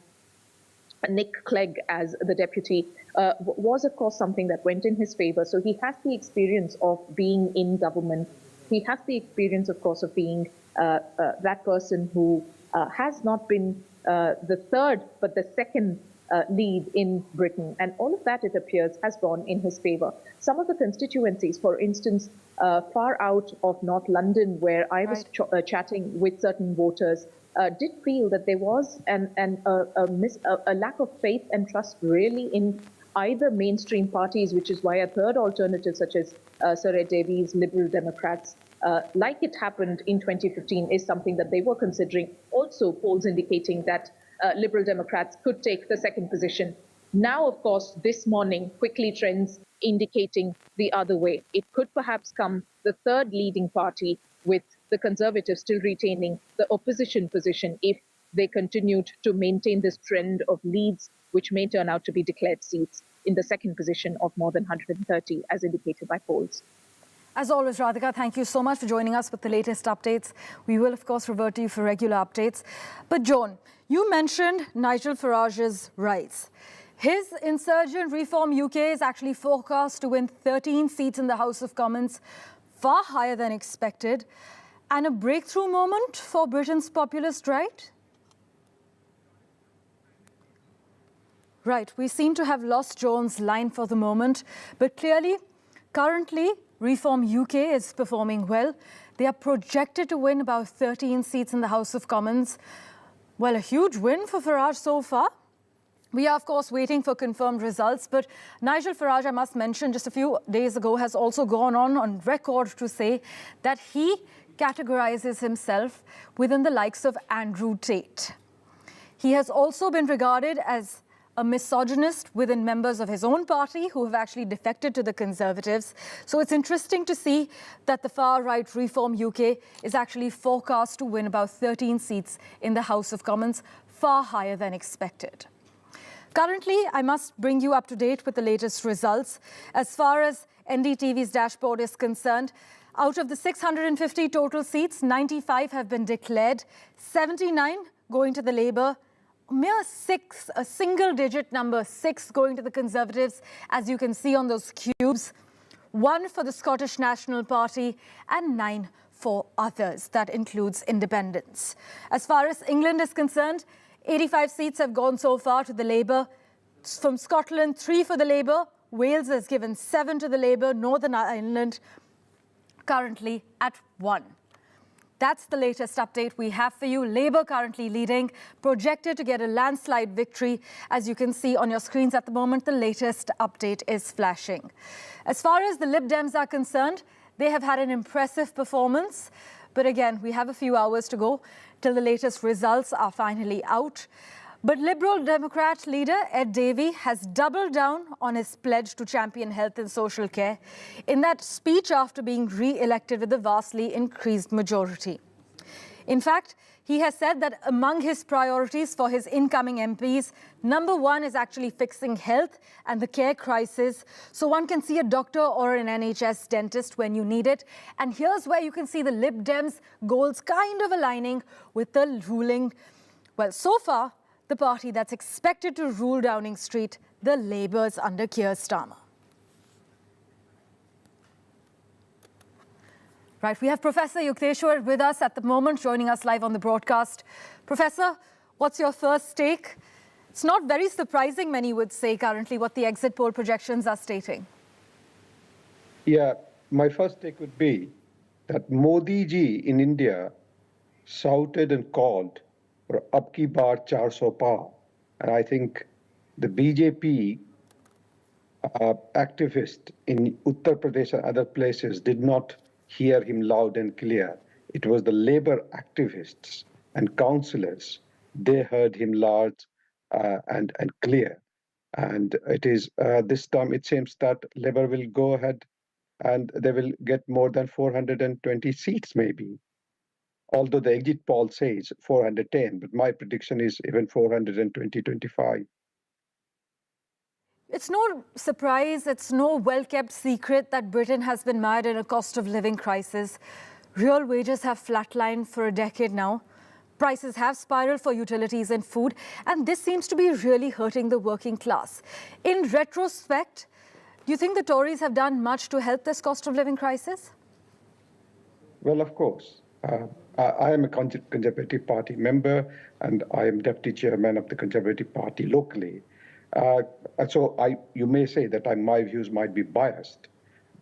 Nick Clegg as the deputy was, of course, something that went in his favour. So he has the experience of being in government. He has the experience, of course, of being that person who has not been the third, but the second lead in Britain. And all of that, it appears, has gone in his favour. Some of the constituencies, for instance, far out of North London, where I was chatting with certain voters, did feel that there was a lack of faith and trust really in either mainstream parties, which is why a third alternative such as Sir Ed Davey's Liberal Democrats, like it happened in 2015, is something that they were considering. Also, polls indicating that Liberal Democrats could take the second position. Now, of course, this morning, quickly trends indicating the other way. It could perhaps come the third leading party, with the Conservatives still retaining the opposition position if they continued to maintain this trend of leads, which may turn out to be declared seats in the second position of more than 130, as indicated by polls. As always, Radhika, thank you so much for joining us with the latest updates. We will, of course, revert to you for regular updates. But, Joan, you mentioned Nigel Farage's rise. His insurgent Reform UK is actually forecast to win 13 seats in the House of Commons, far higher than expected, and a breakthrough moment for Britain's populist right? Right, we seem to have lost Joan's line for the moment, but clearly, currently, Reform UK is performing well. They are projected to win about 13 seats in the House of Commons. Well, a huge win for Farage so far. We are, of course, waiting for confirmed results, but Nigel Farage, I must mention, just a few days ago has also gone on record to say that he categorizes himself within the likes of Andrew Tate. He has also been regarded as a misogynist within members of his own party who have actually defected to the Conservatives. So it's interesting to see that the far-right Reform UK is actually forecast to win about 13 seats in the House of Commons, far higher than expected. Currently, I must bring you up to date with the latest results. As far as NDTV's dashboard is concerned, out of the 650 total seats, 95 have been declared, 79 going to the Labour, mere 6, a single-digit number, 6 going to the Conservatives, as you can see on those cubes, 1 for the Scottish National Party, and 9 for others. That includes independents. As far as England is concerned, 85 seats have gone so far to the Labour. From Scotland, 3 for the Labour. Wales has given 7 to the Labour. Northern Ireland currently at 1. That's the latest update we have for you. Labour currently leading, projected to get a landslide victory. As you can see on your screens at the moment, the latest update is flashing. As far as the Lib Dems are concerned, they have had an impressive performance. But again, we have a few hours to go till the latest results are finally out. But Liberal Democrat leader Ed Davey has doubled down on his pledge to champion health and social care in that speech after being re-elected with a vastly increased majority. In fact, he has said that among his priorities for his incoming MPs, number 1 is actually fixing health and the care crisis so one can see a doctor or an NHS dentist when you need it. And here's where you can see the Lib Dems' goals kind of aligning with the ruling, well, so far, the party that's expected to rule Downing Street, the Labours under Keir Starmer. Right, we have Professor Yukteswar with us at the moment, joining us live on the broadcast. Professor, what's your first take? It's not very surprising, many would say, currently, what the exit poll projections are stating. Yeah, my first take would be that Modi ji in India shouted and called for Abki Baar 400 Par. And I think the BJP activist in Uttar Pradesh and other places did not hear him loud and clear. It was the Labour activists and councillors. They heard him loud and clear. And it is this time it seems that Labour will go ahead and they will get more than 420 seats maybe. Although the exit poll says 410, but my prediction is even 420, 25. It's no surprise, it's no well-kept secret that Britain has been mired in a cost of living crisis. Real wages have flatlined for a decade now. Prices have spiraled for utilities and food, and this seems to be really hurting the working class. In retrospect, do you think the Tories have done much to help this cost of living crisis? Well, of course. I am a Conservative Party member, and I am Deputy Chairman of the Conservative Party locally. So you may say that my views might be biased,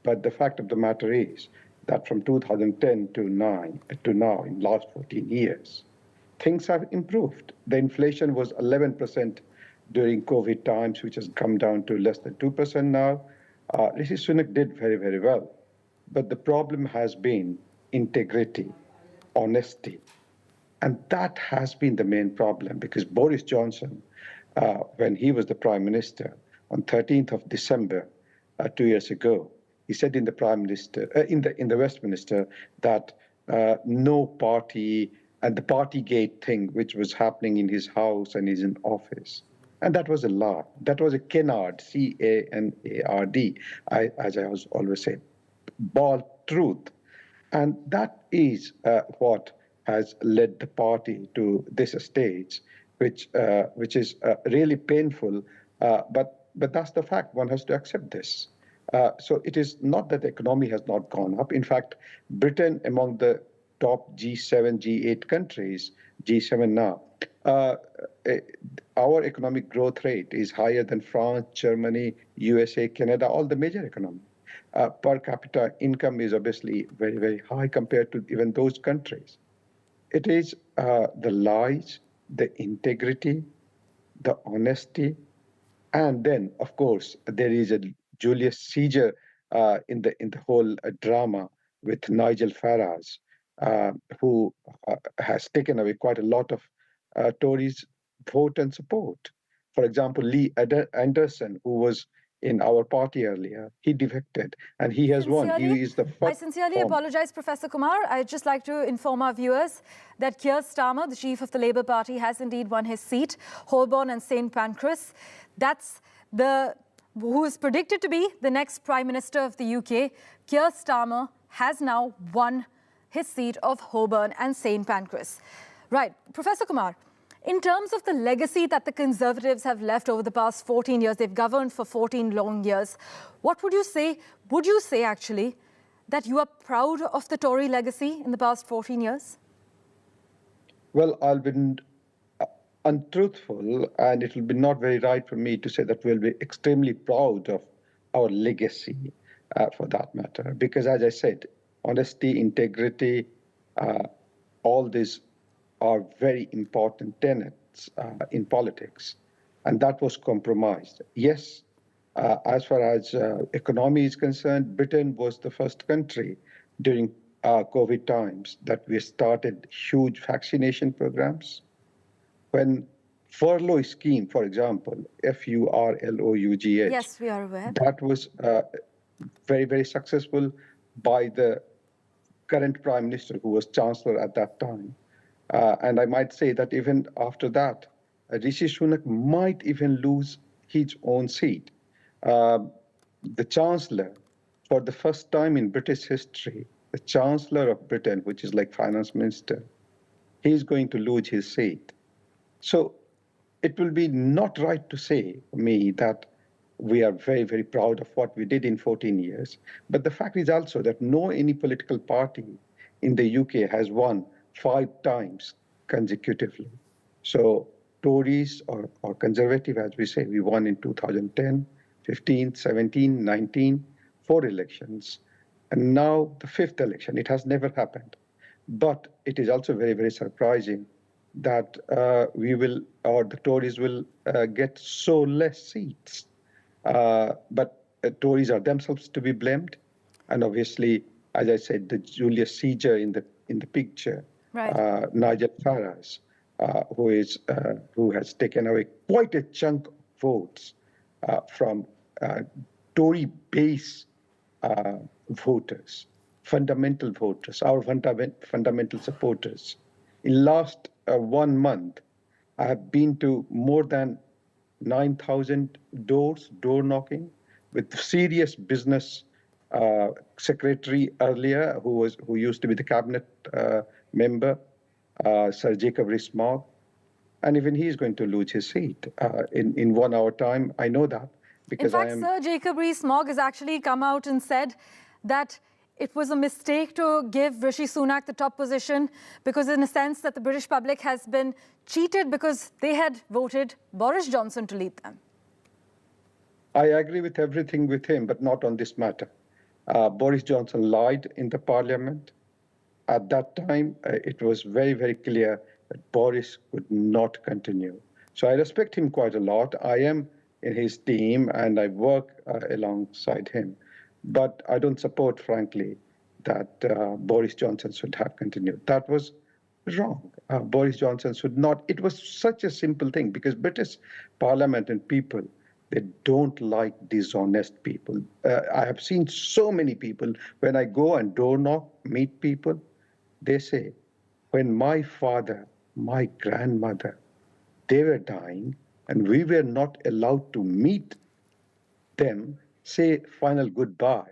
but the fact of the matter is that from 2010 to now, in the last 14 years, things have improved. The inflation was 11% during COVID times, which has come down to less than 2% now. Rishi Sunak did very, very well. But the problem has been integrity, honesty. And that has been the main problem, because Boris Johnson, when he was the Prime Minister, on 13th of December, 2 years ago, he said in the Prime Minister, in the Westminster, that no party and the Partygate thing, which was happening in his house and his office. And that was a lie. That was a canard, C-A-N-A-R-D, as I was always saying. bald truth. And that is what has led the party to this stage, which is really painful. But that's the fact. One has to accept this. So it is not that the economy has not gone up. In fact, Britain, among the top G7, G8 countries, G7 now, our economic growth rate is higher than France, Germany, USA, Canada, all the major economies. Per capita income is obviously very, very high compared to even those countries. It is the lies, the integrity, the honesty, and then, of course, there is a Julius Caesar in the whole drama with Nigel Farage, who has taken away quite a lot of Tories' vote and support. For example, Lee Anderson, who was in our party earlier, he defected, and he has won. He is the first. I sincerely apologize, Professor Kumar. I'd just like to inform our viewers that Keir Starmer, the chief of the Labour Party, has indeed won his seat, Holborn and St Pancras. That's who is predicted to be the next Prime Minister of the UK. Keir Starmer has now won his seat of Holborn and St Pancras. Right, Professor Kumar, in terms of the legacy that the Conservatives have left over the past 14 years, they've governed for 14 long years. What would you say? Would you say, actually, that you are proud of the Tory legacy in the past 14 years? Well, I'll be untruthful, and it will be not very right for me to say that we'll be extremely proud of our legacy, for that matter. Because, as I said, honesty, integrity, all these are very important tenets in politics, and that was compromised. Yes, as far as economy is concerned, Britain was the first country during COVID times that we started huge vaccination programs. When furlough scheme, for example, FURLOUGH, yes, we are aware. That was very, very successful by the current Prime Minister, who was Chancellor at that time. And I might say that even after that, Rishi Sunak might even lose his own seat. The Chancellor, for the first time in British history, the Chancellor of Britain, which is like Finance Minister, he's going to lose his seat. So it will be not right to say for me that we are very, very proud of what we did in 14 years. But the fact is also that any political party in the UK has won 5 times consecutively. So Tories or Conservative, as we say, we won in 2010, 15, 17, 19, 4 elections. And now the 5th election. It has never happened. But it is also very, very surprising that the Tories will get so less seats. But Tories are themselves to be blamed. And obviously, as I said, the Julius Caesar in the picture, right. Nigel Farage, who has taken away quite a chunk of votes from Tory base voters, fundamental voters, our fundamental supporters. In last 1 month, I have been to more than 9,000 door knocking, with serious business secretary earlier, who used to be the cabinet member, Sir Jacob Rees-Mogg, and even he is going to lose his seat in 1 hour time. I know that because in fact, Sir Jacob Rees-Mogg has actually come out and said that it was a mistake to give Rishi Sunak the top position because, in a sense, that the British public has been cheated because they had voted Boris Johnson to lead them. I agree with everything with him, but not on this matter. Boris Johnson lied in the parliament. At that time, it was very, very clear that Boris could not continue. So I respect him quite a lot. I am in his team and I work alongside him. But I don't support, frankly, that Boris Johnson should have continued. That was wrong. Boris Johnson should not. It was such a simple thing because British Parliament and people, they don't like dishonest people. I have seen so many people, when I go and door knock, meet people, they say, when my father, my grandmother, they were dying and we were not allowed to meet them, say final goodbye,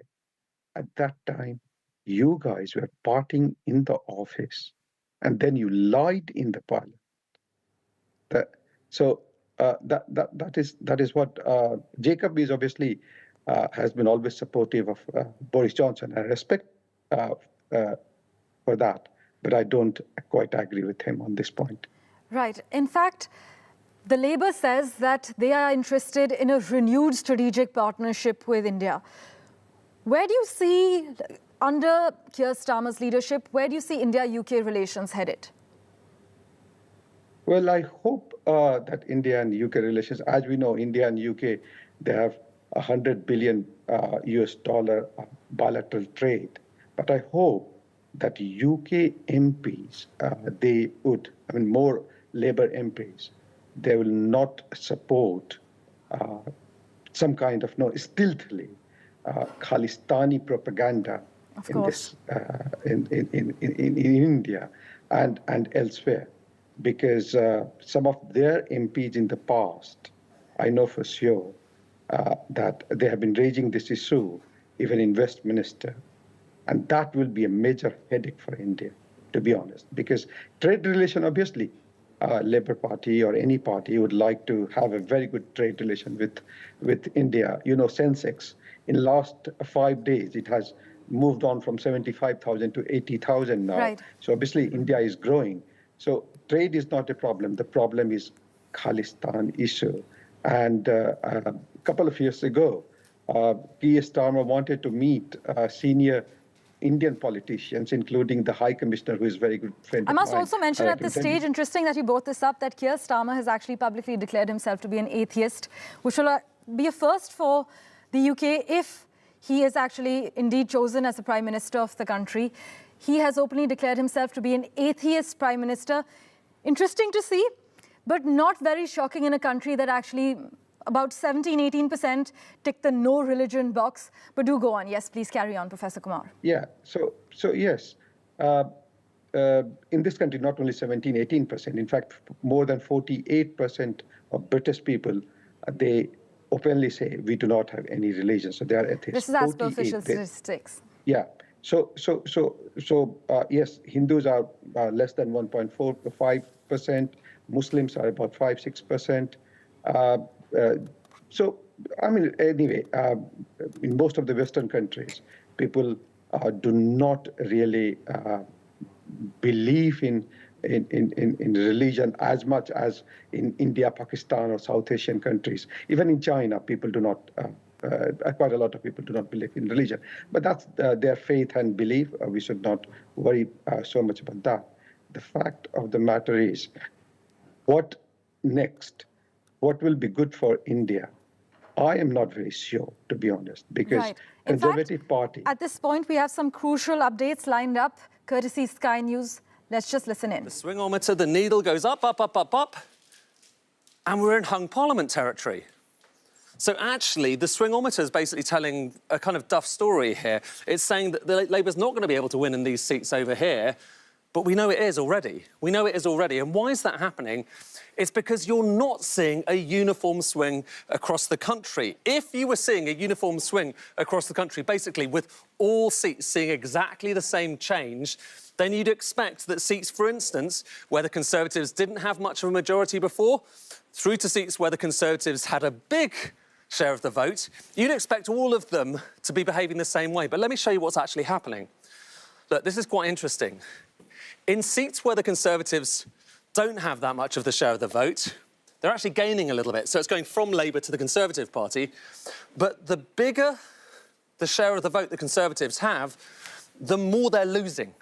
at that time, you guys were partying in the office, and then you lied in the parliament. That is what Jacob is obviously has been always supportive of Boris Johnson. I respect for that, but I don't quite agree with him on this point. Right. In fact, the Labour says that they are interested in a renewed strategic partnership with India. Where do you see, under Keir Starmer's leadership, where do you see India-UK relations headed? Well, I hope that India and UK relations, as we know, India and UK, they have $100 billion US dollar bilateral trade. But I hope that UK MPs, they would, more Labour MPs, they will not support some kind of, stealthily, Khalistani propaganda in this, in India and elsewhere. Because some of their MPs in the past, I know for sure that they have been raising this issue, even in Westminster. And that will be a major headache for India, to be honest. Because trade relation, obviously, Labour Party or any party would like to have a very good trade relation with India. You know, Sensex, in last 5 days, it has moved on from 75,000 to 80,000 now. Right. So obviously, India is growing. So trade is not a problem. The problem is Khalistan issue. And a couple of years ago, Keir Starmer wanted to meet senior Indian politicians, including the High Commissioner, who is a very good friend I of must mine. also mention at this stage, interesting that you brought this up, that Keir Starmer has actually publicly declared himself to be an atheist, which will be a first for the UK if he is actually indeed chosen as the Prime Minister of the country. He has openly declared himself to be an atheist Prime Minister. Interesting to see, but not very shocking in a country that actually about 17-18% tick the no religion box. But do go on. Yes, please carry on, Professor Kumar. Yeah, so yes. In this country, not only 17-18%, in fact, more than 48% of British people, they openly say we do not have any religion, so they are atheists. This is as per official statistics. Yeah. So yes, Hindus are less than 1.45%. Muslims are about 5-6%. So anyway, in most of the Western countries, people do not really believe in religion as much as in India, Pakistan, or South Asian countries. Even in China, people do not. Quite a lot of people do not believe in religion, but that's their faith and belief. We should not worry so much about that. The fact of the matter is, what next? What will be good for India? I am not very sure, to be honest, because Conservative Party. At this point, we have some crucial updates lined up, courtesy Sky News. Let's just listen in. The swingometer, the needle goes up, up, up, up, up, and we're in hung parliament territory. So actually, the swingometer is basically telling a kind of duff story here. It's saying that Labour's not going to be able to win in these seats over here, but we know it is already. We know it is already. And why is that happening? It's because you're not seeing a uniform swing across the country. If you were seeing a uniform swing across the country, basically with all seats seeing exactly the same change, then you'd expect that seats, for instance, where the Conservatives didn't have much of a majority before, through to seats where the Conservatives had a big share of the vote, you'd expect all of them to be behaving the same way. But let me show you what's actually happening. Look, this is quite interesting. In seats where the Conservatives don't have that much of the share of the vote, they're actually gaining a little bit. So it's going from Labour to the Conservative Party. But the bigger the share of the vote the Conservatives have, the more they're losing.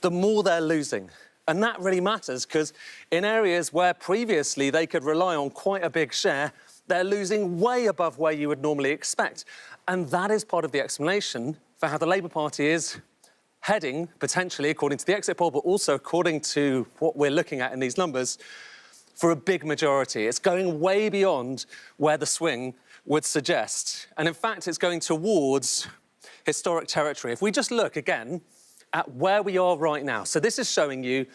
The more they're losing. And that really matters because in areas where previously they could rely on quite a big share, they're losing way above where you would normally expect. And that is part of the explanation for how the Labour Party is heading, potentially, according to the exit poll, but also according to what we're looking at in these numbers, for a big majority. It's going way beyond where the swing would suggest. And in fact, it's going towards historic territory. If we just look again at where we are right now. So this is showing you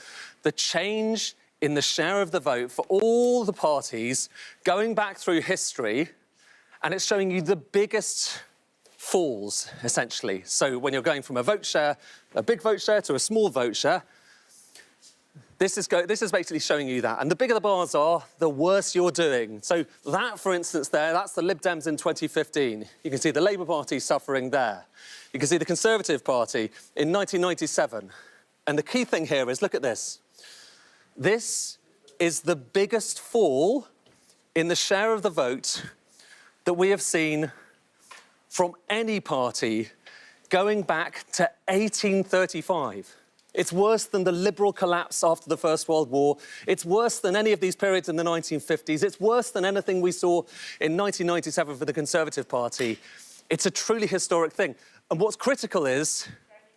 the change in the share of the vote for all the parties going back through history, and it's showing you the biggest falls, essentially. So when you're going from a vote share, a big vote share, to a small vote share, this is basically showing you that. And the bigger the bars are, the worse you're doing. So that, for instance, that's the Lib Dems in 2015. You can see the Labour Party suffering there. You can see the Conservative Party in 1997. And the key thing here is, look at this. This is the biggest fall in the share of the vote that we have seen from any party going back to 1835. It's worse than the Liberal collapse after the First World War. It's worse than any of these periods in the 1950s. It's worse than anything we saw in 1997 for the Conservative Party. It's a truly historic thing. And what's critical is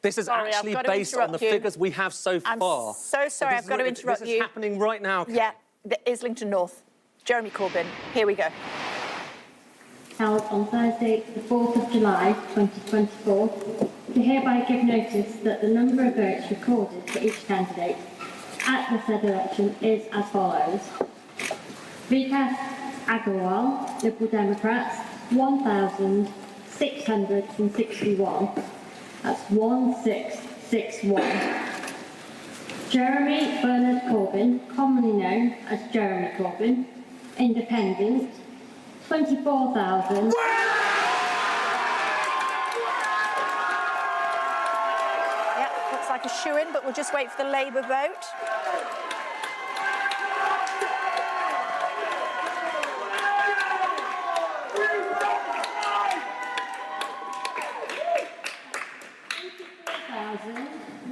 this is actually based on the figures we have so far. I'm so sorry, I've got to interrupt you. This is happening right now. Kate. Yeah, the Islington North. Jeremy Corbyn, here we go. Held on Thursday, the 4th of July 2024, to hereby give notice that the number of votes recorded for each candidate at the said election is as follows. Vikas Agarwal, Liberal Democrats, 1,661. That's 1661. Jeremy Bernard Corbyn, commonly known as Jeremy Corbyn, Independent, 24,000. Yeah, looks like a shoo-in, but we'll just wait for the Labour vote.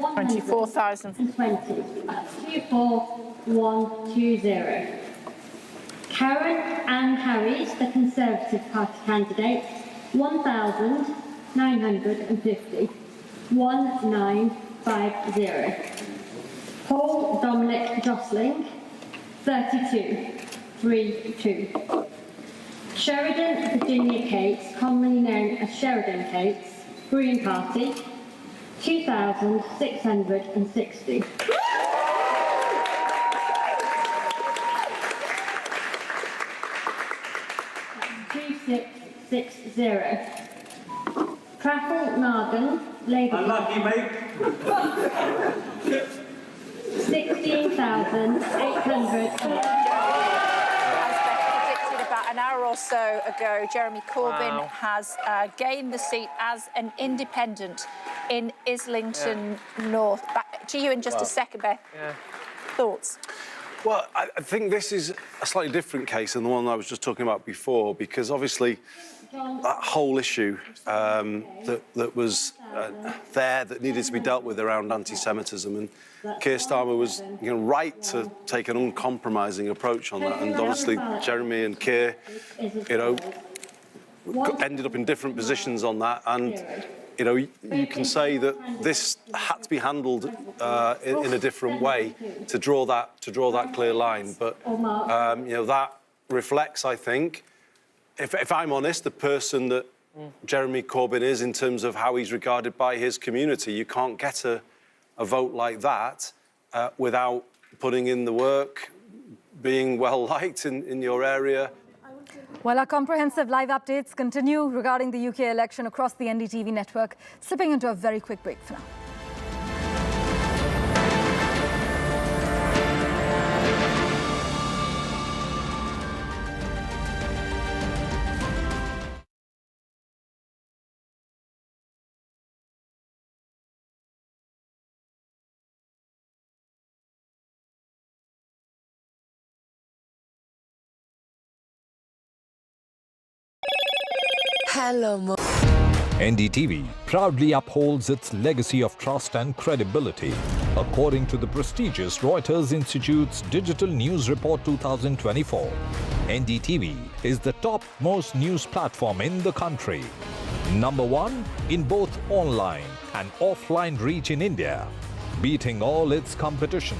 $24,020. That's 24120. Karen Ann Harries, the Conservative Party candidate, 1,950. 1950. Paul Dominic Jostling, 32. Sheridan Virginia Cates, commonly known as Sheridan Cates, Green Party, 2,660. 2660. Traffel Nargan, Labour. Unlucky, mate. 16,800. About an hour or so ago, Jeremy Corbyn has gained the seat as an independent in Islington North. Back to you in just a second, Beth. Thoughts? Well, I think this is a slightly different case than the one I was just talking about before, because obviously that whole issue that was there that needed to be dealt with around anti-Semitism, and Keir Starmer was right to take an uncompromising approach on that, and obviously Jeremy and Keir, ended up in different positions on that, and you can say that this had to be handled in a different way to draw that clear line. But that reflects, I think, if I'm honest, the person that Jeremy Corbyn is in terms of how he's regarded by his community. You can't get a vote like that without putting in the work, being well liked in your area. Well, our comprehensive live updates continue regarding the UK election across the NDTV network. Slipping into a very quick break for now. Hello, NDTV proudly upholds its legacy of trust and credibility. According to the prestigious Reuters Institute's Digital News Report 2024, NDTV is the top-most news platform in the country. #1 in both online and offline reach in India. Beating all its competition,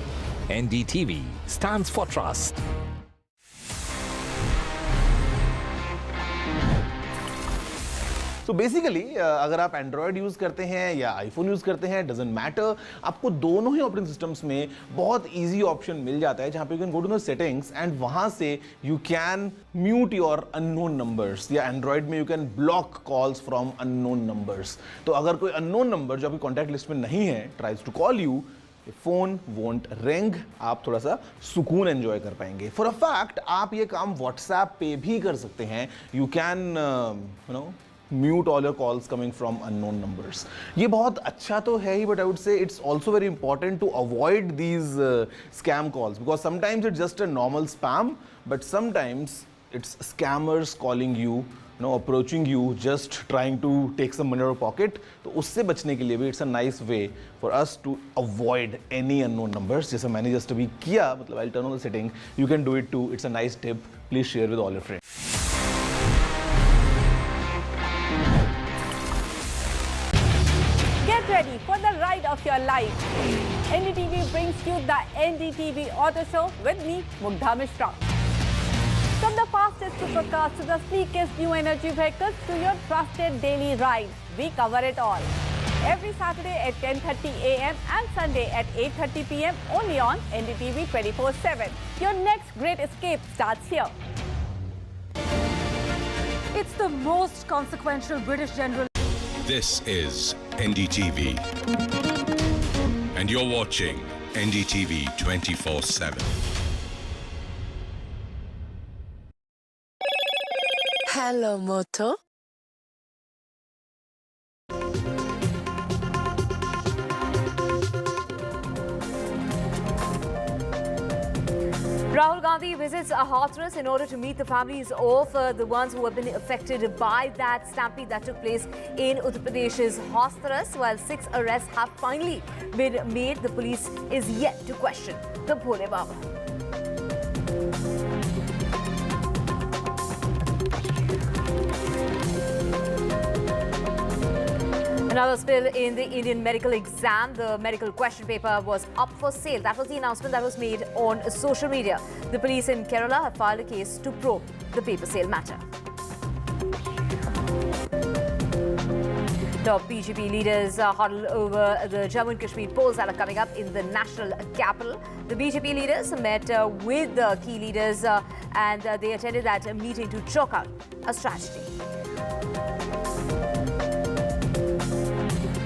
NDTV stands for trust. So basically, अगर आप Android use करते हैं या iPhone use करते हैं, doesn't matter, आपको दोनों ही operating systems में बहुत ईजी ऑप्शन मिल जाता है जहाँ पे you can go to the settings and वहाँ से you can mute your unknown numbers, या Android में you can block calls from unknown numbers. तो अगर कोई unknown number जो आपकी कॉन्टैक्ट लिस्ट में नहीं है tries to call you, phone won't ring, आप थोड़ा सा सुकून एंजॉय कर पाएंगे. फॉर अ फैक्ट आप ये काम व्हाट्सएप पे भी कर सकते हैं. You can mute all your calls coming from unknown numbers. ये बहुत अच्छा तो है ही, but I would say it's also very important to avoid these scam calls, because sometimes it's just a normal spam, but sometimes it's scammers calling you, approaching you, just trying to take some money out of pocket. तो उससे बचने के लिए भी it's a nice way for us to avoid any unknown numbers. जैसे मैंने just अभी किया, मतलब I'll turn on the setting. You can do it too. It's a nice tip. Please share with all your friends. Get ready for the ride of your life. NDTV brings you the NDTV Auto Show with me, Mugdha Mishra. From the fastest supercars to the sleekest new energy vehicles to your trusted daily ride, we cover it all. Every Saturday at 10:30 a.m. and Sunday at 8:30 p.m. only on NDTV 24/7. Your next great escape starts here. It's the most consequential British general. This is NDTV. And you're watching NDTV 24/7. Hello, Moto. Rahul Gandhi visits Hathras in order to meet the families of the ones who have been affected by that stampede that took place in Uttar Pradesh's Hathras. While 6 arrests have finally been made, the police is yet to question the Bhole Baba. Another spill in the Indian medical exam. The medical question paper was up for sale. That was the announcement that was made on social media. The police in Kerala have filed a case to probe the paper sale matter. Top BJP leaders huddle over the Jammu and Kashmir polls that are coming up in the national capital. The BJP leaders met with the key leaders and they attended that meeting to chalk out a strategy.